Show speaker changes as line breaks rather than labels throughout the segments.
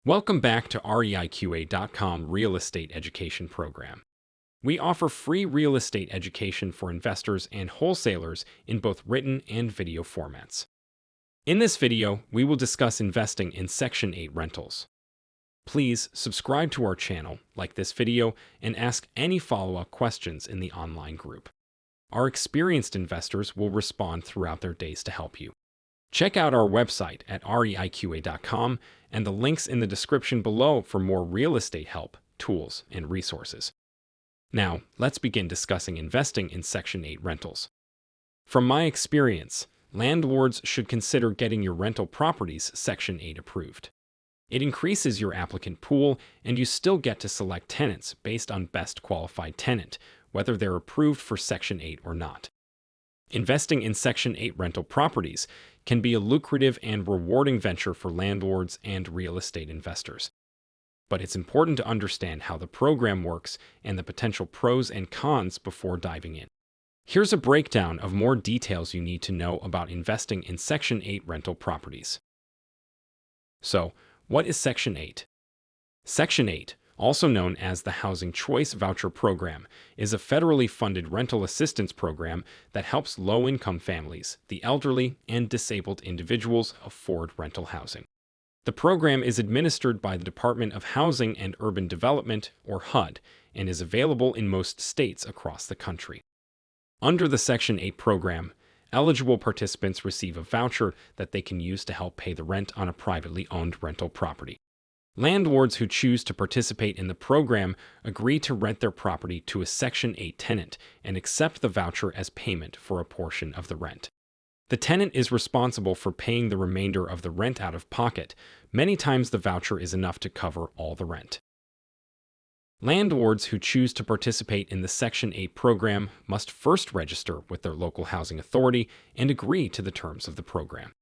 Welcome back to REIQA.com Real Estate Education Program. We offer free real estate education for investors and wholesalers in both written and video formats. In this video, we will discuss investing in Section 8 rentals. Please subscribe to our channel, like this video, and ask any follow-up questions in the online group. Our experienced investors will respond throughout their days to help you. Check out our website at REIQA.com and the links in the description below for more real estate help, tools, and resources. Now, let's begin discussing investing in Section 8 rentals. From my experience, landlords should consider getting your rental properties Section 8 approved. It increases your applicant pool, and you still get to select tenants based on best qualified tenant, whether they're approved for Section 8 or not. Investing in Section 8 rental properties can be a lucrative and rewarding venture for landlords and real estate investors. But it's important to understand how the program works and the potential pros and cons before diving in. Here's a breakdown of more details you need to know about investing in Section 8 rental properties. So, what is Section 8? Section 8, also known as the Housing Choice Voucher Program, is a federally funded rental assistance program that helps low-income families, the elderly, and disabled individuals afford rental housing. The program is administered by the Department of Housing and Urban Development, or HUD, and is available in most states across the country. Under the Section 8 program, eligible participants receive a voucher that they can use to help pay the rent on a privately owned rental property. Landlords who choose to participate in the program agree to rent their property to a Section 8 tenant and accept the voucher as payment for a portion of the rent. The tenant is responsible for paying the remainder of the rent out of pocket. Many times the voucher is enough to cover all the rent. Landlords who choose to participate in the Section 8 program must first register with their local housing authority and agree to the terms of the program.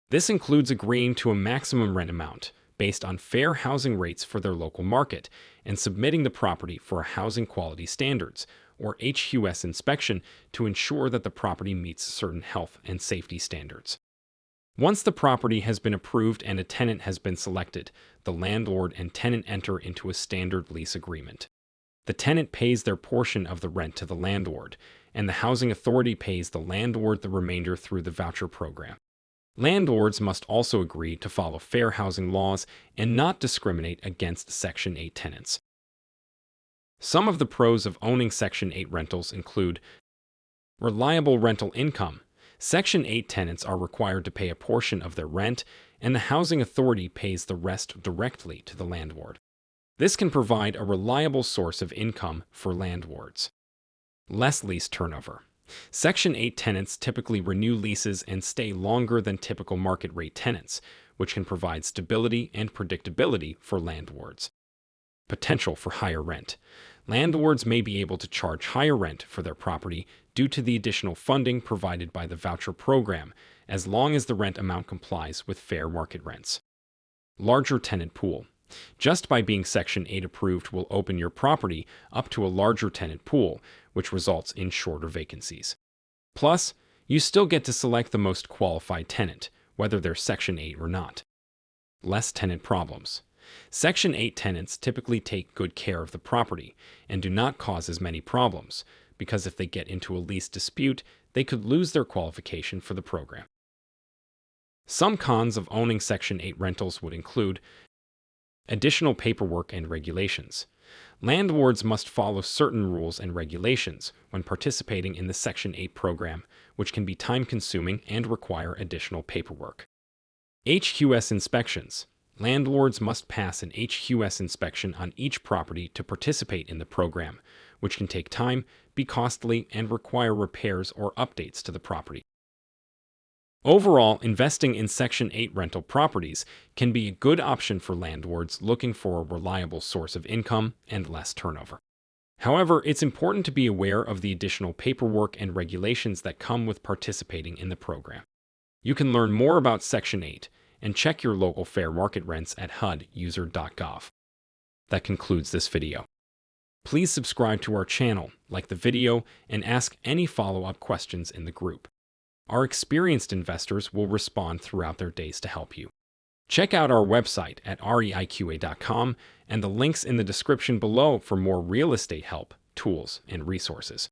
This includes agreeing to a maximum rent amount based on fair housing rates for their local market and submitting the property for a housing quality standards, or HQS inspection, to ensure that the property meets certain health and safety standards. Once the property has been approved and a tenant has been selected, the landlord and tenant enter into a standard lease agreement. The tenant pays their portion of the rent to the landlord, and the housing authority pays the landlord the remainder through the voucher program. Landlords must also agree to follow fair housing laws and not discriminate against Section 8 tenants. Some of the pros of owning Section 8 rentals include reliable rental income. Section 8 tenants are required to pay a portion of their rent, and the housing authority pays the rest directly to the landlord. This can provide a reliable source of income for landlords. Less lease turnover. Section 8 tenants typically renew leases and stay longer than typical market rate tenants, which can provide stability and predictability for landlords. Potential for higher rent. Landlords may be able to charge higher rent for their property due to the additional funding provided by the voucher program, as long as the rent amount complies with fair market rents. Larger tenant pool. Just by being Section 8 approved will open your property up to a larger tenant pool, which results in shorter vacancies. Plus, you still get to select the most qualified tenant, whether they're Section 8 or not. Less tenant problems. Section 8 tenants typically take good care of the property and do not cause as many problems, because if they get into a lease dispute, they could lose their qualification for the program. Some cons of owning Section 8 rentals would include additional paperwork and regulations. Landlords must follow certain rules and regulations when participating in the Section 8 program, which can be time-consuming and require additional paperwork. HQS inspections. Landlords must pass an HQS inspection on each property to participate in the program, which can take time, be costly, and require repairs or updates to the property. Overall, investing in Section 8 rental properties can be a good option for landlords looking for a reliable source of income and less turnover. However, it's important to be aware of the additional paperwork and regulations that come with participating in the program. You can learn more about Section 8 and check your local fair market rents at HUD-user.gov. That concludes this video. Please subscribe to our channel, like the video, and ask any follow-up questions in the group. Our experienced investors will respond throughout their days to help you. Check out our website at REIQA.com and the links in the description below for more real estate help, tools, and resources.